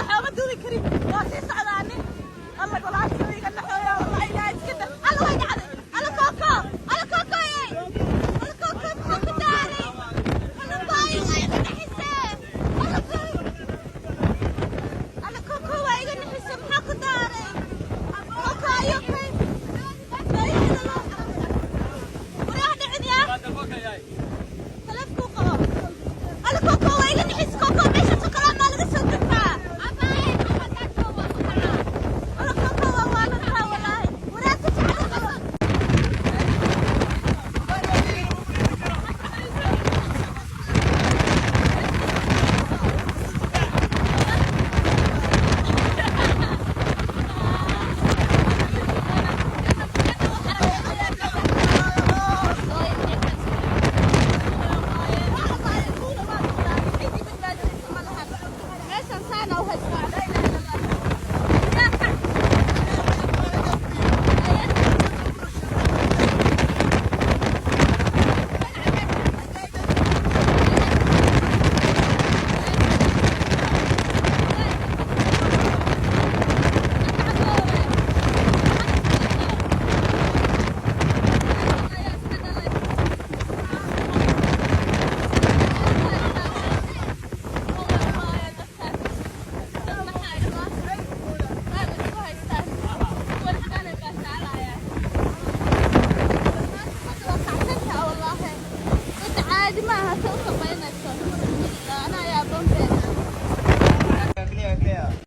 waxba duubi karin waa sii socdaani alla golaasha iga dhaxooya alla ilaahay iska dar alla way dhacday alla kooko yey alla kooko maxaa ku daaray alla baayo waa iga naxisee alla kooko waa iga naxisee maxaa ku daaray kooko ayo kay waraha dhicin yaa taleefkuu qabo alla kooko waa iga naxis kooko meesha sokolaa maa laga soo degtaa meeshan saana u haystaa